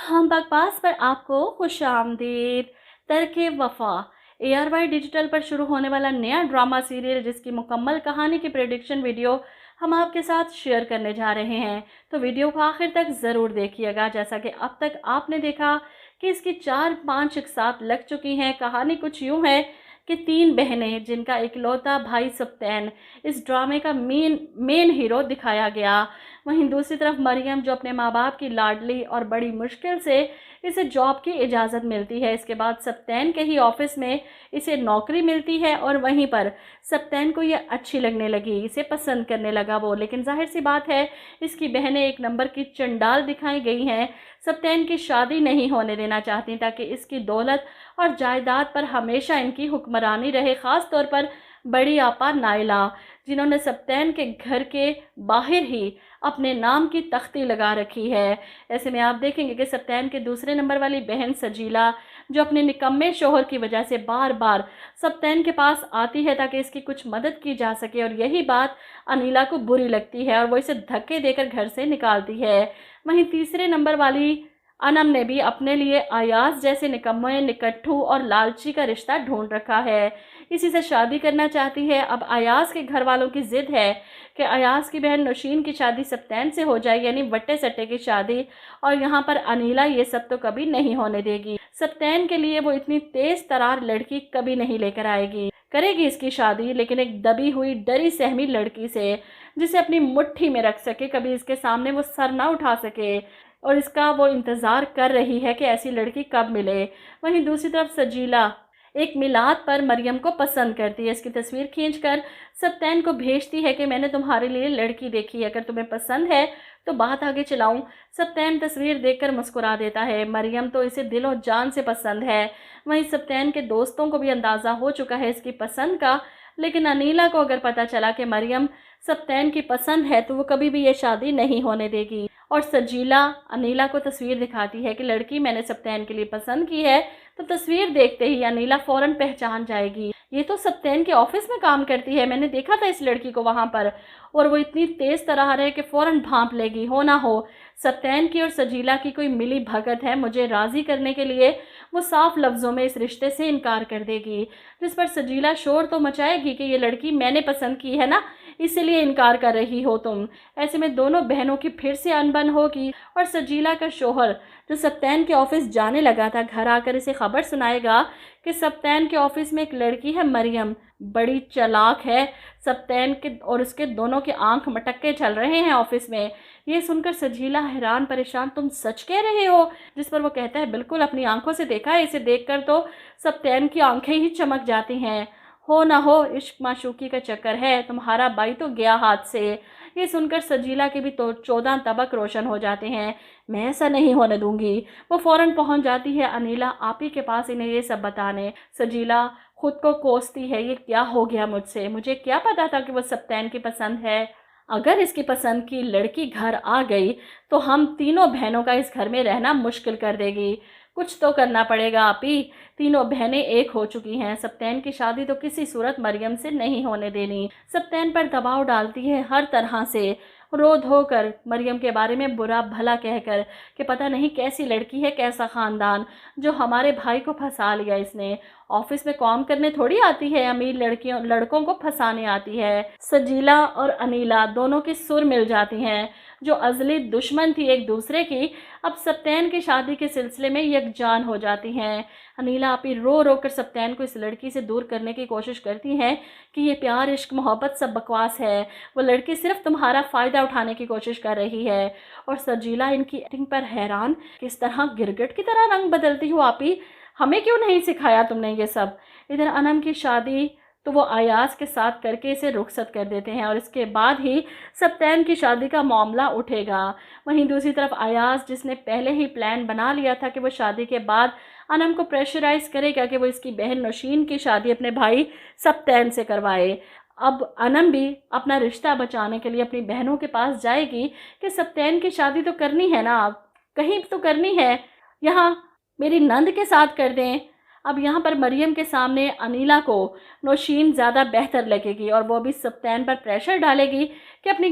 हम बकवास पर आपको खुशामदीद। तरके वफा ARY डिजिटल पर शुरू होने वाला नया ड्रामा सीरियल जिसकी मुकम्मल कहानी की प्रेडिक्शन वीडियो हम आपके साथ शेयर करने जा रहे हैं, तो वीडियो को आखिर तक ज़रूर देखिएगा। जैसा कि अब तक आपने देखा कि इसकी 4-5 एक साथ लग चुकी हैं। कहानी कुछ यूँ है कि 3 बहनें जिनका इकलौता भाई सप्तैन इस ड्रामे का मेन हीरो दिखाया गया। वहीं दूसरी तरफ मरियम जो अपने माँ बाप की लाडली और बड़ी मुश्किल से इसे जॉब की इजाज़त मिलती है। इसके बाद सप्तैन के ही ऑफिस में इसे नौकरी मिलती है और वहीं पर सप्तैन को ये अच्छी लगने लगी, इसे पसंद करने लगा वो। लेकिन जाहिर सी बात है इसकी बहनें एक नंबर की चंडाल दिखाई गई हैं। सप्तैन की शादी नहीं होने देना चाहती ताकि इसकी दौलत और जायदाद पर हमेशा इनकी हुक्मरानी रहे। ख़ास तौर पर बड़ी आपा नाइला जिन्होंने सप्तैन के घर के बाहर ही अपने नाम की तख्ती लगा रखी है। ऐसे में आप देखेंगे कि सप्तैन के दूसरे नंबर वाली बहन सजीला जो अपने निकम्मे शोहर की वजह से बार बार सप्तैन के पास आती है ताकि इसकी कुछ मदद की जा सके, और यही बात अनीला को बुरी लगती है और वो इसे धक्के देकर घर से निकालती है। वहीं तीसरे नंबर वाली अनम ने भी अपने लिए अयाज जैसे निकम्मे, निकट्ठू और लालची का रिश्ता ढूंढ रखा है, इसी से शादी करना चाहती है। अब अयाज के घर वालों की जिद है कि अयाज की बहन नौशीन की शादी सप्तैन से हो जाए, यानी वट्टे सट्टे की शादी, और यहाँ पर अनीला ये सब तो कभी नहीं होने देगी। सप्तैन के लिए वो इतनी तेज तरार लड़की कभी नहीं लेकर आएगी, करेगी इसकी शादी लेकिन एक दबी हुई डरी सहमी लड़की से जिसे अपनी मुट्ठी में रख सके, कभी इसके सामने वो सर ना उठा सके, और इसका वो इंतज़ार कर रही है कि ऐसी लड़की कब मिले। वहीं दूसरी तरफ सजीला एक मिलाद पर मरियम को पसंद करती है। इसकी तस्वीर खींचकर सप्तैन को भेजती है कि मैंने तुम्हारे लिए लड़की देखी है, अगर तुम्हें पसंद है तो बात आगे चलाऊं। सप्तैन तस्वीर देखकर मुस्कुरा देता है, मरियम तो इसे दिलो जान से पसंद है। वहीं सप्तैन के दोस्तों को भी अंदाज़ा हो चुका है इसकी पसंद का, लेकिन अनीला को अगर पता चला कि मरियम सप्तैन की पसंद है तो वो कभी भी ये शादी नहीं होने देगी। और सजीला अनीला को तस्वीर दिखाती है कि लड़की मैंने सप्तैन के लिए पसंद की है, तो तस्वीर देखते ही अनीला फ़ौरन पहचान जाएगी, ये तो सप्तैन के ऑफिस में काम करती है, मैंने देखा था इस लड़की को वहाँ पर। और वो इतनी तेज़ तरार है कि फ़ौरन भांप लेगी, हो ना हो सप्तैन की और सजीला की कोई मिली भगत है। मुझे राज़ी करने के लिए वो साफ लफ्ज़ों में इस रिश्ते से इनकार कर देगी, जिस पर सजीला शोर तो मचाएगी कि ये लड़की मैंने पसंद की है ना, इसीलिए इनकार कर रही हो तुम। ऐसे में दोनों बहनों की फिर से अनबन होगी और सजीला का शोहर जो सप्तैन के ऑफिस जाने लगा था घर आकर इसे खबर सुनाएगा कि सप्तैन के ऑफिस में एक लड़की है मरियम, बड़ी चालाक है। सप्तैन के और उसके दोनों के आंख मटक्के चल रहे हैं ऑफिस में। ये सुनकर सजीला हैरान परेशान, तुम सच कह रहे हो? जिस पर वो कहता है बिल्कुल, अपनी आंखों से देखा है, इसे देखकर तो सप्तैन की आंखें ही चमक जाती हैं। हो ना हो इश्क माशूकी का चक्कर है, तुम्हारा भाई तो गया हाथ से। ये सुनकर सजीला के भी तो 14 तबक रोशन हो जाते हैं। मैं ऐसा नहीं होने दूंगी। वो फ़ौरन पहुंच जाती है अनीला आप ही के पास इन्हें ये सब बताने। सजीला खुद को कोसती है, ये क्या हो गया मुझसे, मुझे क्या पता था कि वो सप्तैन की पसंद है। अगर इसकी पसंद की लड़की घर आ गई तो हम तीनों बहनों का इस घर में रहना मुश्किल कर देगी। कुछ तो करना पड़ेगा आप ही। तीनों बहनें एक हो चुकी हैं, सप्तैन की शादी तो किसी सूरत मरियम से नहीं होने देनी। सप्तैन पर दबाव डालती है हर तरह से, रो धो कर मरियम के बारे में बुरा भला कहकर कि पता नहीं कैसी लड़की है, कैसा ख़ानदान जो हमारे भाई को फंसा लिया इसने। ऑफिस में काम करने थोड़ी आती है, अमीर लड़कों को फंसाने आती है। सजीला और अनीला दोनों की सुर मिल जाती हैं, जो अज़ली दुश्मन थी एक दूसरे की, अब सप्तैन की शादी के सिलसिले में यकजान हो जाती हैं। अनीला आप ही रो रो कर सप्तैन को इस लड़की से दूर करने की कोशिश करती हैं कि ये प्यार इश्क मोहब्बत सब बकवास है, वो लड़की सिर्फ तुम्हारा फ़ायदा उठाने की कोशिश कर रही है। और सजीला इनकी एक्टिंग पर हैरान, किस तरह गिरगिट की तरह रंग बदलती हो आप ही, हमें क्यों नहीं सिखाया तुमने ये सब। इधर अनम की शादी तो वो अयाज के साथ करके इसे रुखसत कर देते हैं और इसके बाद ही सप्तैन की शादी का मामला उठेगा। वहीं दूसरी तरफ अयाज जिसने पहले ही प्लान बना लिया था कि वो शादी के बाद अनम को प्रेशराइज करेगा कि वो इसकी बहन नौशीन की शादी अपने भाई सप्तैन से करवाए। अब अनम भी अपना रिश्ता बचाने के लिए अपनी बहनों के पास जाएगी कि सप्तैन की शादी तो करनी है ना, आप कहीं तो करनी है, यहाँ मेरी नंद के साथ कर दें। अब यहाँ पर मरियम के सामने अनीला को नौशीन ज़्यादा बेहतर लगेगी और वो भी सप्तैन पर प्रेशर डालेगी कि अपनी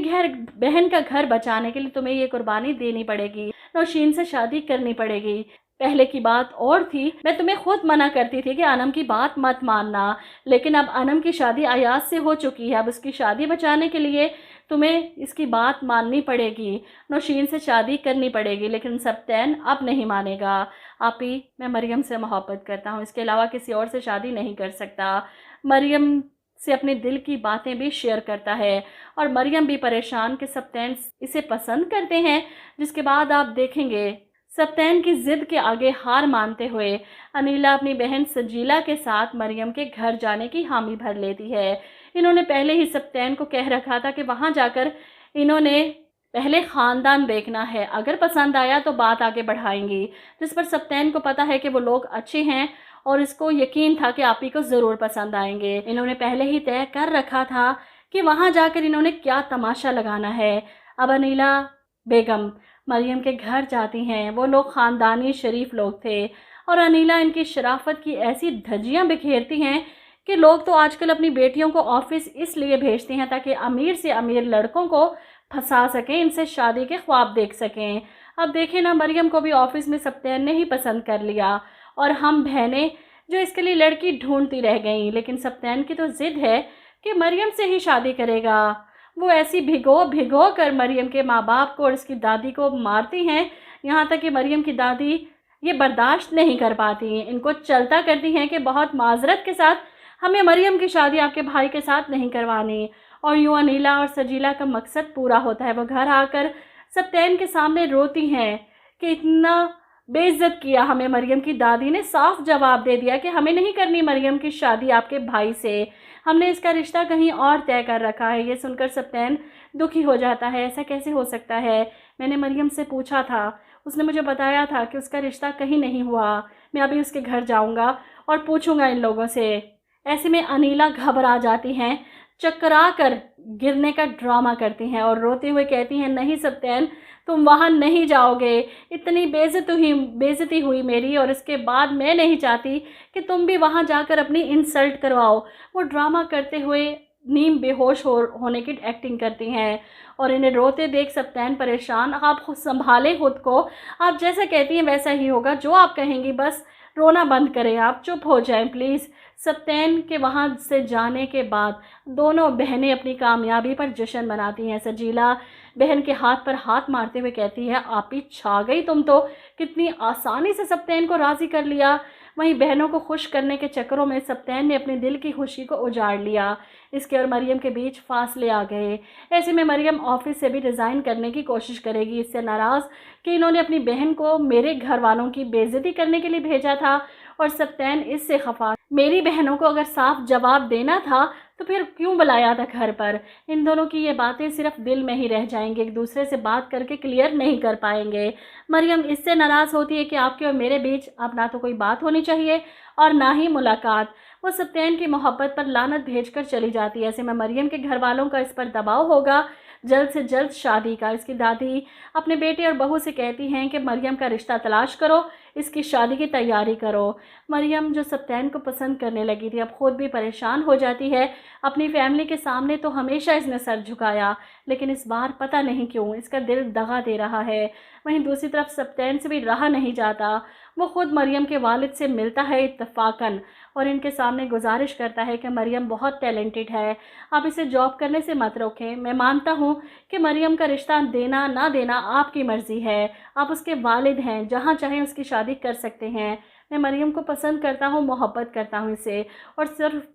बहन का घर बचाने के लिए तुम्हें ये कुर्बानी देनी पड़ेगी। नौशीन से शादी करनी पड़ेगी। पहले की बात और थी, मैं तुम्हें खुद मना करती थी कि अनम की बात मत मानना, लेकिन अब अनम की शादी अयाज से हो चुकी है। अब उसकी शादी बचाने के लिए तुम्हें इसकी बात माननी पड़ेगी, नौशीन से शादी करनी पड़ेगी। लेकिन सप्तैन अब नहीं मानेगा। आपी, मैं मरियम से मोहब्बत करता हूँ, इसके अलावा किसी और से शादी नहीं कर सकता। मरियम से अपने दिल की बातें भी शेयर करता है और मरियम भी परेशान कि सप्तैन इसे पसंद करते हैं। जिसके बाद आप देखेंगे सप्तैन की जिद के आगे हार मानते हुए अनीला अपनी बहन सजीला के साथ मरियम के घर जाने की हामी भर लेती है। इन्होंने पहले ही सप्तैन को कह रखा था कि वहाँ जाकर इन्होंने पहले ख़ानदान देखना है, अगर पसंद आया तो बात आगे बढ़ाएंगी। जिस पर सप्तैन को पता है कि वो लोग अच्छे हैं और इसको यकीन था कि आपी को ज़रूर पसंद आएंगे। इन्होंने पहले ही तय कर रखा था कि वहाँ जाकर इन्होंने क्या तमाशा लगाना है। अब अनीला बेगम मरियम के घर जाती हैं। वो लोग ख़ानदानी शरीफ लोग थे और अनीला इनकी शराफत की ऐसी धज्जियाँ बिखेरती हैं कि लोग तो आजकल अपनी बेटियों को ऑफिस इसलिए भेजते हैं ताकि अमीर से अमीर लड़कों को फंसा सकें, इनसे शादी के ख्वाब देख सकें। अब देखें ना, मरियम को भी ऑफिस में सप्तैन ने ही पसंद कर लिया और हम बहनें जो इसके लिए लड़की ढूंढती रह गईं। लेकिन सप्तैन की तो ज़िद है कि मरियम से ही शादी करेगा। वो ऐसी भिगो भिगो कर मरियम के माँ बाप को और इसकी दादी को मारती हैं, यहाँ तक कि मरियम की दादी ये बर्दाश्त नहीं कर पाती। इनको चलता करती हैं कि बहुत माजरत के साथ हमें मरियम की शादी आपके भाई के साथ नहीं करवानी। और यूँ अनीला और सजीला का मकसद पूरा होता है। वो घर आकर सप्तैन के सामने रोती हैं कि इतना बेइज्जत किया हमें, मरियम की दादी ने साफ जवाब दे दिया कि हमें नहीं करनी मरियम की शादी आपके भाई से, हमने इसका रिश्ता कहीं और तय कर रखा है। ये सुनकर सप्तैन दुखी हो जाता है। ऐसा कैसे हो सकता है? मैंने मरियम से पूछा था, उसने मुझे बताया था कि उसका रिश्ता कहीं नहीं हुआ। मैं अभी उसके घर जाऊंगा और पूछूंगा इन लोगों से। ऐसे में अनीला घबरा जाती हैं, चकरा कर गिरने का ड्रामा करती हैं और रोते हुए कहती हैं, नहीं सप्तैन, तुम वहाँ नहीं जाओगे। इतनी बेइज्जती हुई मेरी और इसके बाद मैं नहीं चाहती कि तुम भी वहाँ जाकर अपनी इंसल्ट करवाओ। वो ड्रामा करते हुए नीम बेहोश होने की एक्टिंग करती हैं और इन्हें रोते देख सप्तैन परेशान। आप संभालें खुद को, आप जैसा कहती हैं वैसा ही होगा, जो आप कहेंगी बस रोना बंद करें, आप चुप हो जाएं प्लीज़। सप्तैन के वहाँ से जाने के बाद दोनों बहनें अपनी कामयाबी पर जश्न मनाती हैं। सजीला बहन के हाथ पर हाथ मारते हुए कहती है, आप ही छा गई तुम तो, कितनी आसानी से सप्तैन को राज़ी कर लिया। वहीं बहनों को खुश करने के चक्करों में सप्तैन ने अपने दिल की खुशी को उजाड़ लिया। इसके और मरियम के बीच फासले आ गए। ऐसे में मरियम ऑफिस से भी रिज़ाइन करने की कोशिश करेगी, इससे नाराज़ कि इन्होंने अपनी बहन को मेरे घर वालों की बेइज्जती करने के लिए भेजा था। और सप्तैन इससे खफा, मेरी बहनों को अगर साफ जवाब देना था तो फिर क्यों बुलाया था घर पर। इन दोनों की ये बातें सिर्फ दिल में ही रह जाएंगे, एक दूसरे से बात करके क्लियर नहीं कर पाएंगे। मरियम इससे नाराज़ होती है कि आपके और मेरे बीच अब ना तो कोई बात होनी चाहिए और ना ही मुलाकात। वो सप्तैन की मोहब्बत पर लानत भेजकर चली जाती है। ऐसे में मरियम के घर वालों का इस पर दबाव होगा जल्द से जल्द शादी का। इसकी दादी अपने बेटे और बहू से कहती हैं कि मरियम का रिश्ता तलाश करो, इसकी शादी की तैयारी करो। मरियम जो सप्तैन को पसंद करने लगी थी अब खुद भी परेशान हो जाती है। अपनी फैमिली के सामने तो हमेशा इसने सर झुकाया, लेकिन इस बार पता नहीं क्यों इसका दिल दगा दे रहा है। वहीं दूसरी तरफ सप्तैन से भी रहा नहीं जाता। वो खुद मरियम के वालिद से मिलता है इत्तफाकन और इनके सामने गुजारिश करता है कि मरियम बहुत टैलेंटेड है, आप इसे जॉब करने से मत रोकें। मैं मानता हूँ कि मरियम का रिश्ता देना ना देना आपकी मर्ज़ी है, आप उसके वालिद हैं, जहाँ चाहें उसकी शादी कर सकते हैं। मैं मरियम को पसंद करता हूँ, मोहब्बत करता हूँ इसे, और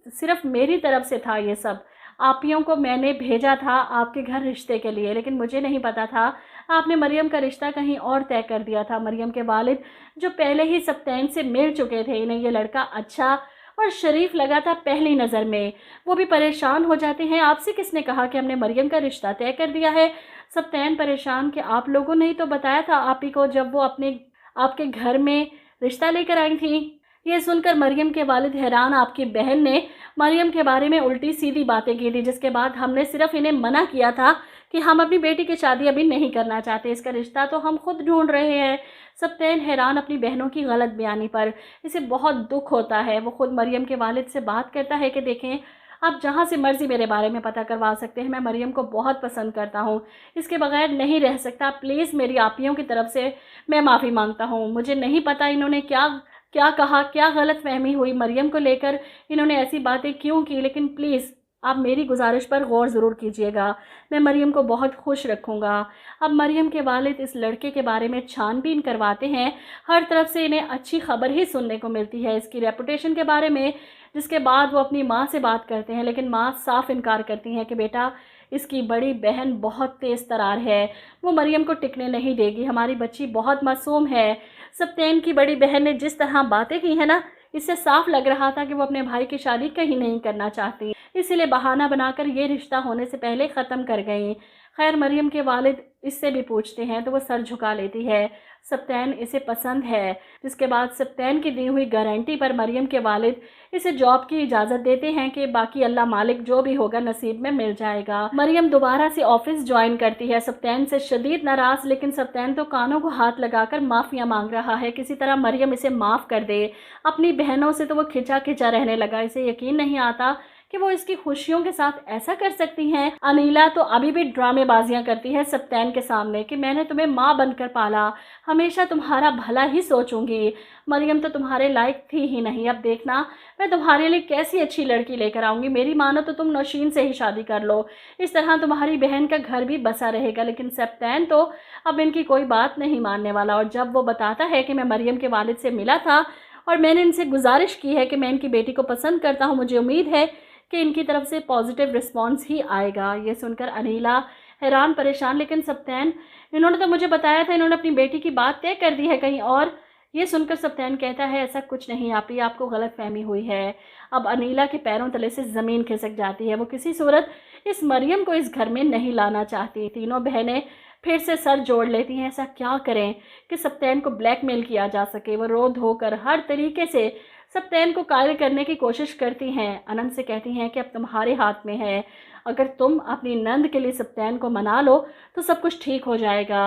सिर्फ मेरी तरफ से था ये सब। आपियों को मैंने भेजा था आपके घर रिश्ते के लिए, लेकिन मुझे नहीं पता था आपने मरियम का रिश्ता कहीं और तय कर दिया था। मरियम के वालिद जो पहले ही सप्तैन से मिल चुके थे, इन्हें ये लड़का अच्छा और शरीफ लगा था पहली नज़र में। वो भी परेशान हो जाते हैं, आपसे किसने कहा कि हमने मरियम का रिश्ता तय कर दिया है। सप्तैन परेशान कि आप लोगों ने ही तो बताया था आप ही को जब वो आपके घर में रिश्ता लेकर आई थी। ये सुनकर मरियम के वालिद हैरान। आपकी बहन ने मरियम के बारे में उल्टी सीधी बातें की थी, जिसके बाद हमने सिर्फ इन्हें मना किया था कि हम अपनी बेटी की शादी अभी नहीं करना चाहते, इसका रिश्ता तो हम खुद ढूंढ रहे हैं। सप्तैन हैरान अपनी बहनों की गलत बयानी पर, इसे बहुत दुख होता है। वो खुद मरियम के वालिद से बात करता है कि देखें आप जहाँ से मर्ज़ी मेरे बारे में पता करवा सकते हैं। मैं मरियम को बहुत पसंद करता हूँ, इसके बगैर नहीं रह सकता। प्लीज़ मेरी आपियों की तरफ से मैं माफ़ी मांगता हूँ। मुझे नहीं पता इन्होंने क्या क्या कहा, क्या गलतफ़हमी हुई मरियम को लेकर, इन्होंने ऐसी बातें क्यों की, लेकिन प्लीज़ आप मेरी गुजारिश पर गौर ज़रूर कीजिएगा। मैं मरियम को बहुत खुश रखूँगा। अब मरियम के वालिद इस लड़के के बारे में छानबीन करवाते हैं। हर तरफ से इन्हें अच्छी खबर ही सुनने को मिलती है इसकी रेपुटेशन के बारे में, जिसके बाद वो अपनी माँ से बात करते हैं, लेकिन माँ साफ इनकार करती हैं कि बेटा, इसकी बड़ी बहन बहुत तेज़ तरार है, वो मरियम को टिकने नहीं देगी, हमारी बच्ची बहुत मासूम है। सप्तैन की बड़ी बहन ने जिस तरह बातें की हैं ना, इससे साफ लग रहा था कि वो अपने भाई की शादी कहीं नहीं करना चाहती, इसीलिए बहाना बनाकर ये रिश्ता होने से पहले ख़त्म कर गई। खैर मरियम के वालिद इससे भी पूछते हैं तो वो सर झुका लेती है। सप्तैन इसे पसंद है, जिसके बाद सप्तैन की दी हुई गारंटी पर मरियम के वालिद इसे जॉब की इजाज़त देते हैं कि बाकी अल्लाह मालिक जो भी होगा नसीब में मिल जाएगा। मरियम दोबारा से ऑफिस ज्वाइन करती है, सप्तैन से शदीद नाराज़, लेकिन सप्तैन तो कानों को हाथ लगाकर माफ़िया मांग रहा है, किसी तरह मरियम इसे माफ़ कर दे। अपनी बहनों से तो वो खिंचा खिंचा रहने लगा, इसे यकीन नहीं आता कि वो इसकी खुशियों के साथ ऐसा कर सकती हैं। अनीला तो अभी भी ड्रामेबाजियां करती है सप्तैन के सामने कि मैंने तुम्हें माँ बनकर पाला, हमेशा तुम्हारा भला ही सोचूंगी, मरियम तो तुम्हारे लायक थी ही नहीं, अब देखना मैं तुम्हारे लिए कैसी अच्छी लड़की लेकर आऊँगी, मेरी मानो तो तुम नौशीन से ही शादी कर लो, इस तरह तुम्हारी बहन का घर भी बसा रहेगा। लेकिन सप्तैन तो अब इनकी कोई बात नहीं मानने वाला, और जब वो बताता है कि मैं मरियम के वालिद से मिला था और मैंने इनसे गुजारिश की है कि मैं इनकी बेटी को पसंद करता हूँ, मुझे उम्मीद है कि इनकी तरफ से पॉजिटिव रिस्पांस ही आएगा। ये सुनकर अनीला हैरान परेशान, लेकिन सप्तैन, इन्होंने तो मुझे बताया था इन्होंने अपनी बेटी की बात तय कर दी है कहीं और। ये सुनकर सप्तैन कहता है ऐसा कुछ नहीं आपी, आपको गलतफहमी हुई है। अब अनीला के पैरों तले से ज़मीन खिसक जाती है, वो किसी सूरत इस मरियम को इस घर में नहीं लाना चाहती। तीनों बहनें फिर से सर जोड़ लेती हैं, ऐसा क्या करें कि सप्तैन को ब्लैकमेल किया जा सके। वो रो धोकर हर तरीके से सप्तैन को कायल करने की कोशिश करती हैं। अनंत से कहती हैं कि अब तुम्हारे हाथ में है, अगर तुम अपनी नंद के लिए सप्तैन को मना लो तो सब कुछ ठीक हो जाएगा।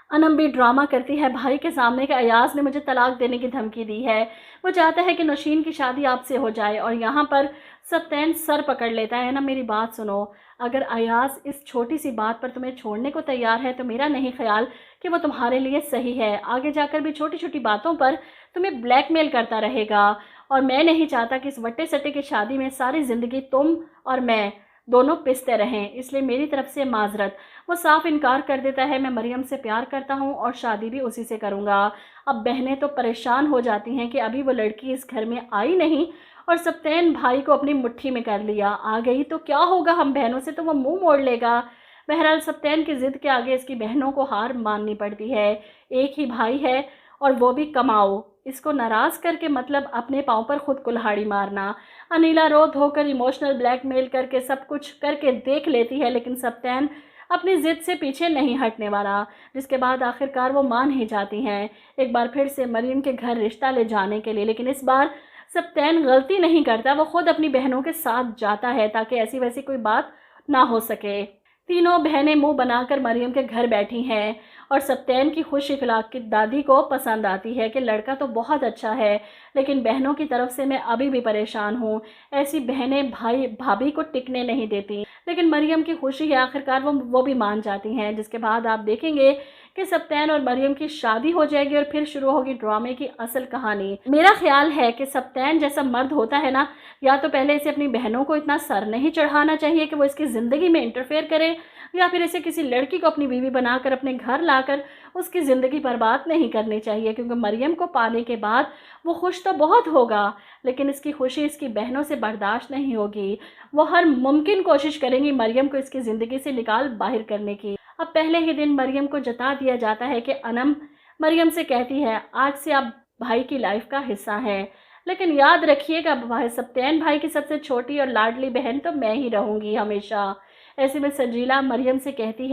अनम भी ड्रामा करती है भाई के सामने कि अयाज ने मुझे तलाक देने की धमकी दी है, वो चाहता है कि नौशीन की शादी आपसे हो जाए। और यहाँ पर सप्तैन सर पकड़ लेता है ना, मेरी बात सुनो, अगर अयाज इस छोटी सी बात पर तुम्हें छोड़ने को तैयार है तो मेरा नहीं ख्याल कि वो तुम्हारे लिए सही है। आगे जाकर भी छोटी छोटी बातों पर तुम्हें ब्लैकमेल करता रहेगा, और मैं नहीं चाहता कि इस वट्टे सट्टे की शादी में सारी ज़िंदगी तुम और मैं दोनों पिसते रहें, इसलिए मेरी तरफ से माजरत। वो साफ इनकार कर देता है, मैं मरियम से प्यार करता हूँ और शादी भी उसी से करूँगा। अब बहनें तो परेशान हो जाती हैं कि अभी वो लड़की इस घर में आई नहीं और सप्तैन भाई को अपनी मुट्ठी में कर लिया, आ गई तो क्या होगा हम बहनों से, तो वो मुंह मोड़ लेगा। बहरहाल सप्तैन की ज़िद के आगे इसकी बहनों को हार माननी पड़ती है। एक ही भाई है और वो भी कमाओ, इसको नाराज़ करके मतलब अपने पाँव पर खुद कुल्हाड़ी मारना। अनीला रो धोकर इमोशनल ब्लैकमेल करके सब कुछ करके देख लेती है, लेकिन सप्तैन अपनी ज़िद से पीछे नहीं हटने वाला, जिसके बाद आखिरकार वो मान ही जाती हैं एक बार फिर से मरियम के घर रिश्ता ले जाने के लिए। लेकिन इस बार सप्तैन गलती नहीं करता, वो खुद अपनी बहनों के साथ जाता है ताकि ऐसी वैसी कोई बात ना हो सके। तीनों बहनें मुंह बनाकर मरियम के घर बैठी हैं और सप्तैन की खुश इखलाक की दादी को पसंद आती है कि लड़का तो बहुत अच्छा है, लेकिन बहनों की तरफ से मैं अभी भी परेशान हूँ, ऐसी बहनें भाई भाभी को टिकने नहीं देती। लेकिन मरियम की खुशी है, आखिरकार वो भी मान जाती हैं, जिसके बाद आप देखेंगे कि सप्तैन और मरियम की शादी हो जाएगी और फिर शुरू होगी ड्रामे की असल कहानी। मेरा ख्याल है कि सप्तैन जैसा मर्द होता है ना, या तो पहले इसे अपनी बहनों को इतना सर नहीं चढ़ाना चाहिए कि वो इसकी ज़िंदगी में इंटरफेयर करे, या फिर इसे किसी लड़की को अपनी बीवी बनाकर अपने घर लाकर उसकी ज़िंदगी बर्बाद नहीं करनी चाहिए, क्योंकि मरियम को पाने के बाद वो खुश तो बहुत होगा, लेकिन इसकी खुशी इसकी बहनों से बर्दाश्त नहीं होगी। वो हर मुमकिन कोशिश करेंगी मरियम को इसकी ज़िंदगी से निकाल बाहर करने की। अब पहले ही दिन मरियम को जता दिया जाता है कि अनम मरियम से कहती है आज से आप भाई की लाइफ का हिस्सा हैं, लेकिन याद रखिएगा भाई, सप्तैन भाई की सबसे छोटी और लाडली बहन तो मैं ही रहूँगी हमेशा। ऐसे में सजीला मरियम से कहते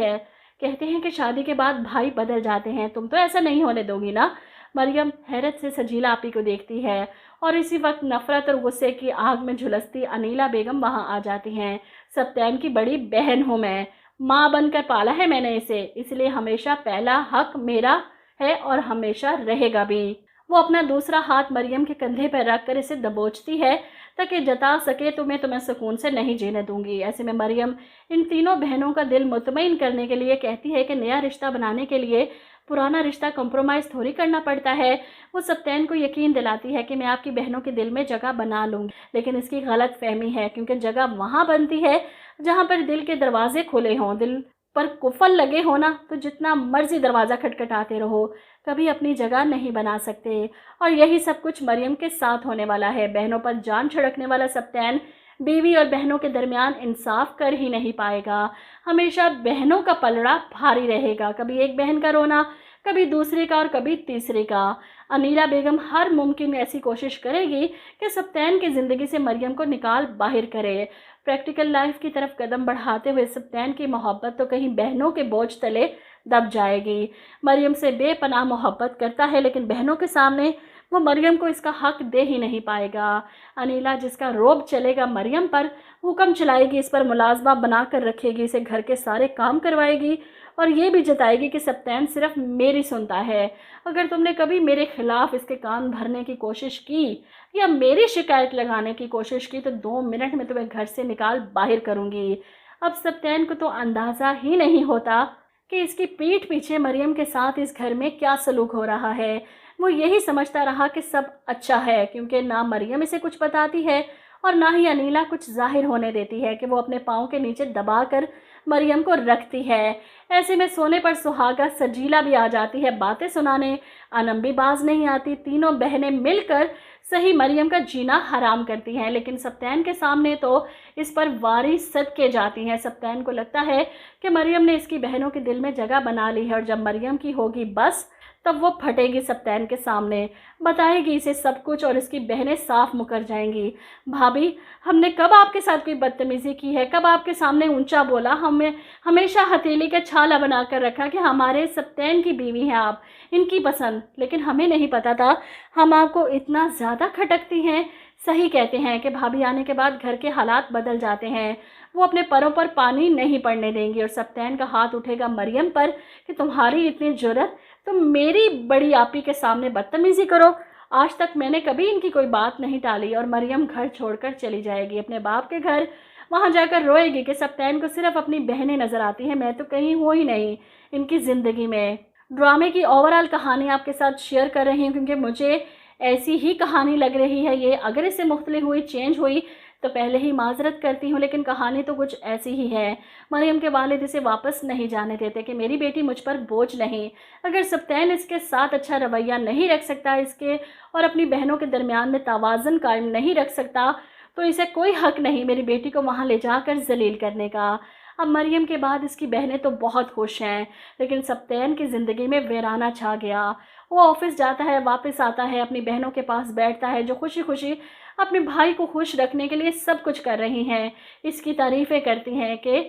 हैं कि शादी के बाद भाई बदल जाते हैं, तुम तो ऐसा नहीं होने दोगी ना। मरियम हैरत से सजीला आपी को देखती है और इसी वक्त नफरत और गुस्से की आग में झुलसती अनीला बेगम वहाँ आ जाती हैं। सप्तैन की बड़ी बहन हूँ मैं, माँ बनकर पाला है मैंने इसे, इसलिए हमेशा पहला हक मेरा है और हमेशा रहेगा भी। वो अपना दूसरा हाथ मरियम के कंधे पर रखकर इसे दबोचती है तक ये जता सके तो मैं तुम्हें सुकून से नहीं जीने दूंगी। ऐसे में मरियम इन तीनों बहनों का दिल मुतमईन करने के लिए कहती है कि नया रिश्ता बनाने के लिए पुराना रिश्ता कंप्रोमाइज़ थोड़ी करना पड़ता है। वो सप्तैन को यकीन दिलाती है कि मैं आपकी बहनों के दिल में जगह बना लूँगी, लेकिन इसकी गलत फहमी है, क्योंकि जगह वहाँ बनती है जहाँ पर दिल के दरवाजे खुले हों। दिल पर कुफल लगे हो ना, तो जितना मर्जी दरवाज़ा खटखटाते रहो, कभी अपनी जगह नहीं बना सकते। और यही सब कुछ मरियम के साथ होने वाला है। बहनों पर जान छिड़कने वाला सप्तैन बीवी और बहनों के दरमियान इंसाफ कर ही नहीं पाएगा। हमेशा बहनों का पलड़ा भारी रहेगा, कभी एक बहन का रोना, कभी दूसरे का और कभी तीसरे का। अनीला बेगम हर मुमकिन ऐसी कोशिश करेगी कि सप्तैन की ज़िंदगी से मरियम को निकाल बाहर करे। प्रैक्टिकल लाइफ की तरफ कदम बढ़ाते हुए सप्तैन की मोहब्बत तो कहीं बहनों के बोझ तले दब जाएगी। मरियम से बेपनाह मोहब्बत करता है, लेकिन बहनों के सामने वो मरियम को इसका हक दे ही नहीं पाएगा। अनीला जिसका रोब चलेगा मरियम पर, हुक्म चलाएगी, इस पर मुलाजमा बनाकर रखेगी, इसे घर के सारे काम करवाएगी और ये भी जताएगी कि सप्तैन सिर्फ मेरी सुनता है। अगर तुमने कभी मेरे खिलाफ इसके कान भरने की कोशिश की या मेरी शिकायत लगाने की कोशिश की तो 2 मिनट में तुम्हें घर से निकाल बाहर करूँगी। अब सप्तैन को तो अंदाज़ा ही नहीं होता कि इसकी पीठ पीछे मरियम के साथ इस घर में क्या सलूक हो रहा है। वो यही समझता रहा कि सब अच्छा है, क्योंकि ना मरियम इसे कुछ बताती है और ना ही अनीला कुछ जाहिर होने देती है कि वो अपने पाँव के नीचे दबाकर मरियम को रखती है। ऐसे में सोने पर सुहागा सजीला भी आ जाती है बातें सुनाने, अनम भी बाज नहीं आती। तीनों बहनें मिलकर सही मरियम का जीना हराम करती हैं, लेकिन सप्तैन के सामने तो इस पर वारी सदके जाती हैं। सप्तैन को लगता है कि मरियम ने इसकी बहनों के दिल में जगह बना ली है और जब मरियम की होगी बस, तब वो फटेगी सप्तैन के सामने, बताएगी इसे सब कुछ और इसकी बहनें साफ मुकर जाएंगी। भाभी, हमने कब आपके साथ कोई बदतमीज़ी की है, कब आपके सामने ऊंचा बोला? हमें हमेशा हथेली का छाला बनाकर रखा कि हमारे सप्तैन की बीवी हैं आप, इनकी पसंद, लेकिन हमें नहीं पता था हम आपको इतना ज़्यादा खटकती हैं। सही कहते हैं कि भाभी आने के बाद घर के हालात बदल जाते हैं। वो अपने पैरों पर पानी नहीं पड़ने देंगी और सप्तैन का हाथ उठेगा मरियम पर कि तुम्हारी इतनी जुर्रत, तुम मेरी बड़ी आपी के सामने बदतमीज़ी करो। आज तक मैंने कभी इनकी कोई बात नहीं टाली और मरियम घर छोड़कर चली जाएगी अपने बाप के घर। वहाँ जाकर रोएगी कि सप्तैन को सिर्फ अपनी बहनें नज़र आती हैं, मैं तो कहीं हूँ ही नहीं इनकी ज़िंदगी में। ड्रामे की ओवरऑल कहानी आपके साथ शेयर कर रही हूँ क्योंकि मुझे ऐसी ही कहानी लग रही है ये। अगर इससे मुख्तलिफ हुई, चेंज हुई तो पहले ही माजरत करती हूँ, लेकिन कहानी तो कुछ ऐसी ही है। मरियम के वालिद इसे वापस नहीं जाने देते कि मेरी बेटी मुझ पर बोझ नहीं। अगर सप्तैन इसके साथ अच्छा रवैया नहीं रख सकता, इसके और अपनी बहनों के दरमियान में तवाज़ुन कायम नहीं रख सकता, तो इसे कोई हक नहीं मेरी बेटी को वहाँ ले जाकर जलील करने का। अब मरियम के बाद इसकी बहनें तो बहुत खुश हैं, लेकिन सप्तैन की ज़िंदगी में वीराना छा गया। वो ऑफिस जाता है, वापस आता है, अपनी बहनों के पास बैठता है जो खुशी खुशी अपने भाई को खुश रखने के लिए सब कुछ कर रही हैं। इसकी तारीफ़ें करती हैं कि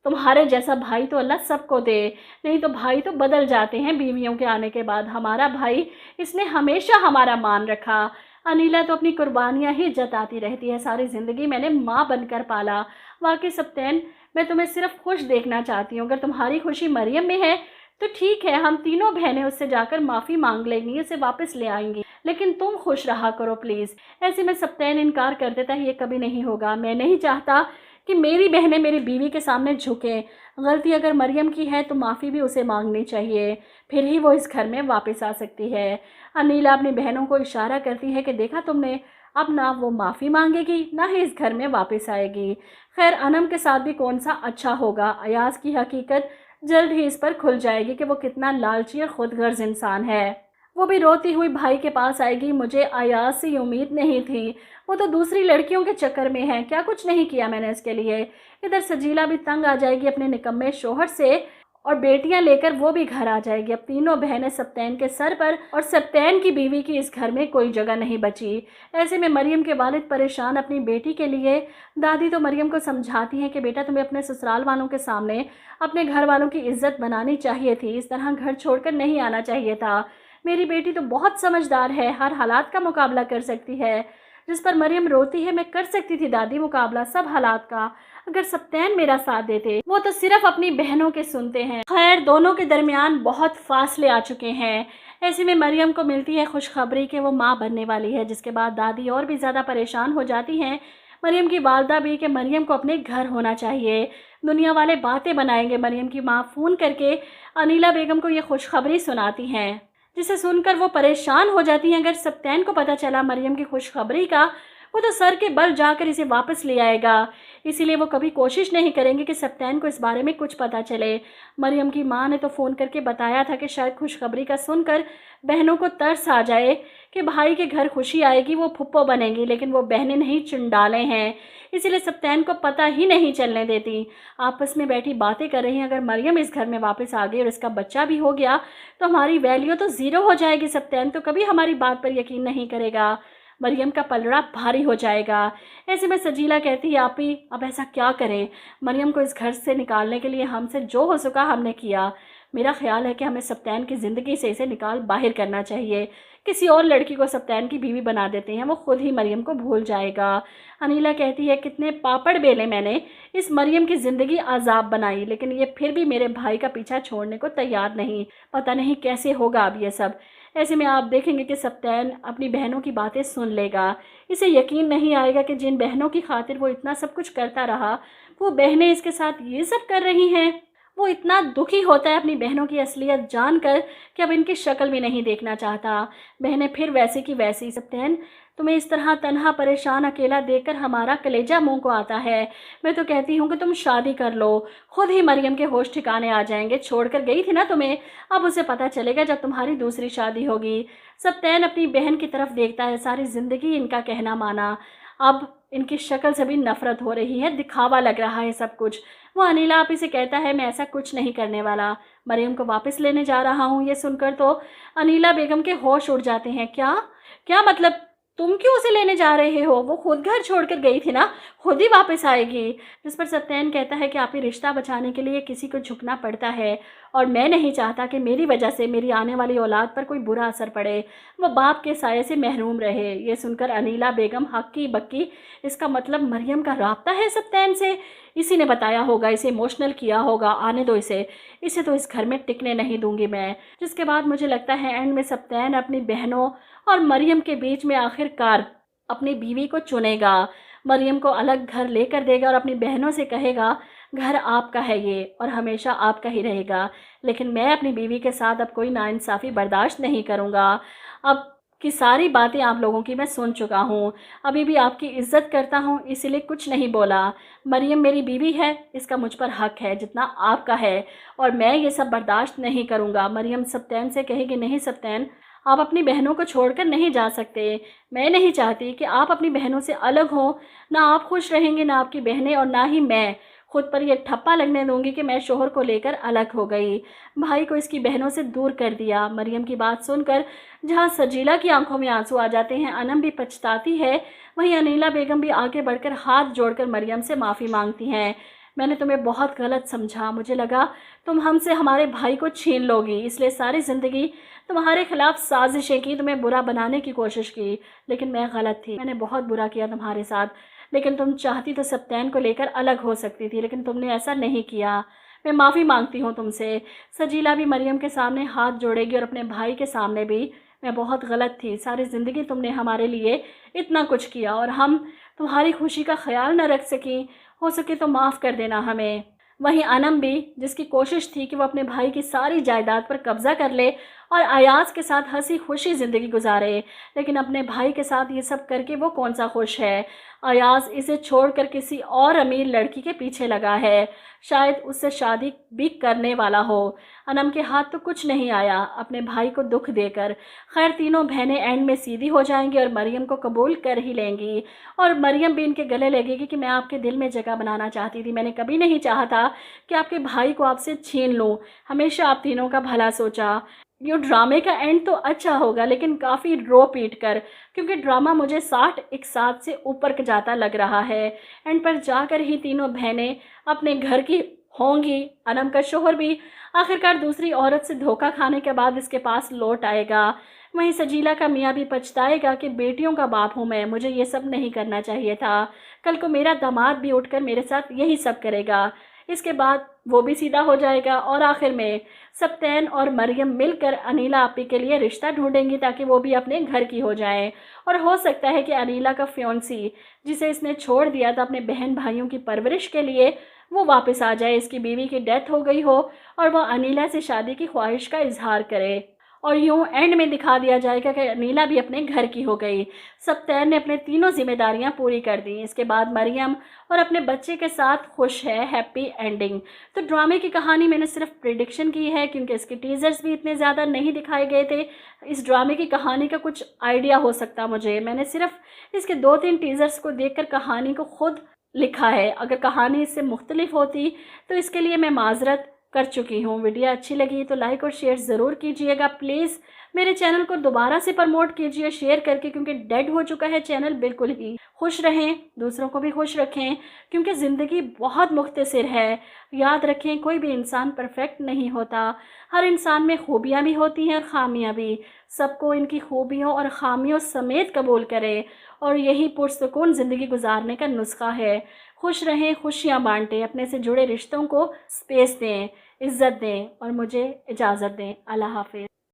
तुम्हारे जैसा भाई तो अल्लाह सबको दे, नहीं तो भाई तो बदल जाते हैं बीवियों के आने के बाद। हमारा भाई, इसने हमेशा हमारा मान रखा। अनीला तो अपनी कुर्बानियाँ ही जताती रहती है, सारी ज़िंदगी मैंने माँ बनकर पाला। वाकई सप्तैन, मैं तुम्हें सिर्फ खुश देखना चाहती हूँ। अगर तुम्हारी खुशी मरियम में है तो ठीक है, हम तीनों बहनें उससे जाकर माफ़ी मांग लेंगी, उसे वापस ले आएंगी, लेकिन तुम खुश रहा करो प्लीज़। ऐसे में सप्तैन इनकार कर देता है, ये कभी नहीं होगा। मैं नहीं चाहता कि मेरी बहनें मेरी बीवी के सामने झुकें। गलती अगर मरियम की है तो माफ़ी भी उसे मांगनी चाहिए, फिर ही वो इस घर में वापस आ सकती है। अनीला अपनी बहनों को इशारा करती है कि देखा तुमने, अब ना वो माफ़ी मांगेगी ना ही इस घर में वापस आएगी। खैर, अनम के साथ भी कौन सा अच्छा होगा। अयाज की हकीकत जल्द ही इस पर खुल जाएगी कि वो कितना लालची और खुदगर्ज इंसान है। वो भी रोती हुई भाई के पास आएगी, मुझे अयाज से उम्मीद नहीं थी, वो तो दूसरी लड़कियों के चक्कर में है, क्या कुछ नहीं किया मैंने इसके लिए। इधर सजीला भी तंग आ जाएगी अपने निकम्मे शोहर से और बेटियां लेकर वो भी घर आ जाएगी। अब तीनों बहनें सप्तैन के सर पर और सप्तैन की बीवी की इस घर में कोई जगह नहीं बची। ऐसे में मरियम के वालिद परेशान अपनी बेटी के लिए। दादी तो मरियम को समझाती हैं कि बेटा, तुम्हें अपने ससुराल वालों के सामने अपने घर वालों की इज्जत बनानी चाहिए थी, इस तरह घर छोड़कर नहीं आना चाहिए था। मेरी बेटी तो बहुत समझदार है, हर हालात का मुकाबला कर सकती है। जिस पर मरियम रोती है, मैं कर सकती थी दादी मुकाबला सब हालात का, अगर सप्तैन मेरा साथ देते। वो तो सिर्फ अपनी बहनों के सुनते हैं। खैर, दोनों के दरमियान बहुत फासले आ चुके हैं। ऐसे में मरियम को मिलती है खुशखबरी कि वो माँ बनने वाली है, जिसके बाद दादी और भी ज़्यादा परेशान हो जाती हैं। मरियम की वालदा भी कि मरियम को अपने घर होना चाहिए, दुनिया वाले बातें बनाएंगे। मरियम की माँ फ़ोन करके अनीला बेगम को ये खुशखबरी सुनाती हैं, जिसे सुनकर वो परेशान हो जाती हैं। अगर सप्तैन को पता चला मरियम की खुशखबरी का, वो तो सर के बल जाकर इसे वापस ले आएगा। इसीलिए वो कभी कोशिश नहीं करेंगे कि सप्तैन को इस बारे में कुछ पता चले। मरियम की माँ ने तो फ़ोन करके बताया था कि शायद खुशखबरी का सुनकर बहनों को तरस आ जाए कि भाई के घर खुशी आएगी, वो फुप्पो बनेंगी, लेकिन वो बहनें नहीं, चुंडाले हैं। इसीलिए सप्तैन को पता ही नहीं चलने देती। आपस में बैठी बातें कर रही हैं, अगर मरियम इस घर में वापस आ गई और इसका बच्चा भी हो गया तो हमारी वैल्यू तो ज़ीरो हो जाएगी। सप्तैन तो कभी हमारी बात पर यकीन नहीं करेगा, मरियम का पलड़ा भारी हो जाएगा। ऐसे में सजीला कहती है, आप ही अब ऐसा क्या करें? मरियम को इस घर से निकालने के लिए हमसे जो हो सका हमने किया। मेरा ख्याल है कि हमें सप्तैन की ज़िंदगी से इसे निकाल बाहर करना चाहिए। किसी और लड़की को सप्तैन की बीवी बना देते हैं, वो खुद ही मरियम को भूल जाएगा। अनीला कहती है, कितने पापड़ बेले मैंने इस मरियम की ज़िंदगी आज़ाब बनाई, लेकिन ये फिर भी मेरे भाई का पीछा छोड़ने को तैयार नहीं। पता नहीं कैसे होगा अब ये सब। ऐसे में आप देखेंगे कि सप्तैन अपनी बहनों की बातें सुन लेगा। इसे यकीन नहीं आएगा कि जिन बहनों की खातिर वो इतना सब कुछ करता रहा, वो बहनें इसके साथ ये सब कर रही हैं। वो इतना दुखी होता है अपनी बहनों की असलियत जानकर कि अब इनकी शक्ल भी नहीं देखना चाहता। बहनें फिर वैसी की वैसी। सप्तैन, तुम्हें इस तरह तन्हा परेशान अकेला देखकर हमारा कलेजा मुंह को आता है। मैं तो कहती हूँ कि तुम शादी कर लो, खुद ही मरियम के होश ठिकाने आ जाएंगे। छोड़कर गई थी ना तुम्हें, अब उसे पता चलेगा जब तुम्हारी दूसरी शादी होगी। सप्तैन अपनी बहन की तरफ देखता है, सारी ज़िंदगी इनका कहना माना, अब इनकी शक्ल से भी नफरत हो रही है, दिखावा लग रहा है सब कुछ। वो अनीला आप इसे कहता है, मैं ऐसा कुछ नहीं करने वाला, मरियम को वापस लेने जा रहा हूँ। ये सुनकर तो अनीला बेगम के होश उड़ जाते हैं। क्या क्या मतलब, तुम क्यों उसे लेने जा रहे हो? वो खुद घर छोड़कर गई थी ना, खुद ही वापस आएगी। जिस पर सप्तैन कहता है कि आप ही रिश्ता बचाने के लिए किसी को झुकना पड़ता है, और मैं नहीं चाहता कि मेरी वजह से मेरी आने वाली औलाद पर कोई बुरा असर पड़े, वो बाप के साये से महरूम रहे। ये सुनकर अनीला बेगम हक्की बक्की, इसका मतलब मरियम का राब्ता है सप्तैन से, इसी ने बताया होगा, इसे इमोशनल किया होगा। आने दो इसे तो इस घर में टिकने नहीं दूंगी मैं। जिसके बाद मुझे लगता है एंड में सप्तैन अपनी बहनों और मरियम के बीच में आखिरकार अपनी बीवी को चुनेगा। मरियम को अलग घर लेकर देगा और अपनी बहनों से कहेगा, घर आपका है ये और हमेशा आपका ही रहेगा, लेकिन मैं अपनी बीवी के साथ अब कोई नाइंसाफ़ी बर्दाश्त नहीं करूँगा। अब की सारी बातें आप लोगों की मैं सुन चुका हूँ, अभी भी आपकी इज्जत करता हूँ, इसीलिए कुछ नहीं बोला। मरियम मेरी बीवी है, इसका मुझ पर हक है जितना आपका है, और मैं ये सब बर्दाश्त नहीं करूँगा। मरियम सप्तैन से कहेगी, नहीं सप्तैन, आप अपनी बहनों को छोड़कर नहीं जा सकते। मैं नहीं चाहती कि आप अपनी बहनों से अलग हों। ना आप खुश रहेंगे, ना आपकी बहनें, और ना ही मैं खुद पर यह ठप्पा लगने दूंगी कि मैं शोहर को लेकर अलग हो गई, भाई को इसकी बहनों से दूर कर दिया। मरियम की बात सुनकर जहाँ सजीला की आंखों में आंसू आ जाते हैं, अनम भी पछताती है, वहीं अनीला बेगम भी आगे बढ़कर हाथ जोड़कर मरियम से माफ़ी मांगती हैं। मैंने तुम्हें बहुत गलत समझा, मुझे लगा तुम हमसे हमारे भाई को छीन लोगी, इसलिए सारी ज़िंदगी तुम्हारे खिलाफ साजिशें की, तुम्हें बुरा बनाने की कोशिश की, लेकिन मैं गलत थी। मैंने बहुत बुरा किया तुम्हारे साथ, लेकिन तुम चाहती तो सप्तैन को लेकर अलग हो सकती थी, लेकिन तुमने ऐसा नहीं किया। मैं माफ़ी मांगती हूँ तुमसे। सजीला भी मरियम के सामने हाथ जोड़ेगी और अपने भाई के सामने भी, मैं बहुत गलत थी, सारी ज़िंदगी तुमने हमारे लिए इतना कुछ किया और हम तुम्हारी खुशी का ख्याल न रख सकी, हो सके तो माफ़ कर देना हमें। वहीं अनम भी, जिसकी कोशिश थी कि वो अपने भाई की सारी जायदाद पर कब्ज़ा कर ले और अयाज के साथ हंसी खुशी ज़िंदगी गुजारे, लेकिन अपने भाई के साथ ये सब करके वो कौन सा खुश है। अयाज इसे छोड़कर किसी और अमीर लड़की के पीछे लगा है, शायद उससे शादी भी करने वाला हो। अनम के हाथ तो कुछ नहीं आया अपने भाई को दुख देकर। खैर, तीनों बहनें एंड में सीधी हो जाएंगी और मरियम को कबूल कर ही लेंगी, और मरियम भी इनके गले लगेगी कि मैं आपके दिल में जगह बनाना चाहती थी, मैंने कभी नहीं चाहा था कि आपके भाई को आपसे छीन लूँ, हमेशा आप तीनों का भला सोचा। ये ड्रामे का एंड तो अच्छा होगा, लेकिन काफ़ी रो पीट कर, क्योंकि ड्रामा मुझे 60-61 से ऊपर जाता लग रहा है। एंड पर जाकर ही तीनों बहनें अपने घर की होंगी। अनम का शोहर भी आखिरकार दूसरी औरत से धोखा खाने के बाद इसके पास लौट आएगा। वहीं सजीला का मियाँ भी पछताएगा कि बेटियों का बाप हूँ मैं, मुझे ये सब नहीं करना चाहिए था, कल को मेरा दामाद भी उठकर मेरे साथ यही सब करेगा। इसके बाद वो भी सीधा हो जाएगा। और आखिर में सप्तैन और मरियम मिलकर अनीला आपी के लिए रिश्ता ढूंढेंगी ताकि वो भी अपने घर की हो जाए। और हो सकता है कि अनीला का फियोंसी, जिसे इसने छोड़ दिया था अपने बहन भाइयों की परवरिश के लिए, वो वापस आ जाए। इसकी बीवी की डेथ हो गई हो और वह अनीला से शादी की ख्वाहिश का इजहार करे और यूं एंड में दिखा दिया जाएगा कि अनीला भी अपने घर की हो गई। सप्तैन ने अपने तीनों जिम्मेदारियां पूरी कर दी। इसके बाद मरियम और अपने बच्चे के साथ खुश है, हैप्पी एंडिंग। तो ड्रामे की कहानी मैंने सिर्फ प्रिडिक्शन की है क्योंकि इसके टीजर्स भी इतने ज़्यादा नहीं दिखाए गए थे। इस ड्रामे की कहानी का कुछ आइडिया हो सकता मुझे, मैंने सिर्फ इसके 2-3 टीजर्स को देखकर कहानी को खुद लिखा है। अगर कहानी इससे मुख्तलिफ होती तो इसके लिए मैं माजरत कर चुकी हूँ। वीडियो अच्छी लगी तो लाइक और शेयर ज़रूर कीजिएगा। प्लीज़ मेरे चैनल को दोबारा से प्रमोट कीजिए शेयर करके, क्योंकि डेड हो चुका है चैनल बिल्कुल ही। खुश रहें, दूसरों को भी खुश रखें, क्योंकि ज़िंदगी बहुत मुख्तसर है। याद रखें, कोई भी इंसान परफेक्ट नहीं होता। हर इंसान में खूबियाँ भी होती हैं और ख़ामियाँ भी। सबको इनकी खूबियों और ख़ामियों समेत कबूल करें और यही पुरसुकून ज़िंदगी गुजारने का नुस्खा है। खुश रहें, खुशियाँ बांटें, अपने से जुड़े रिश्तों को स्पेस दें, इज़्ज़त दें और मुझे इजाज़त दें। अल्लाह हाफ़िज़।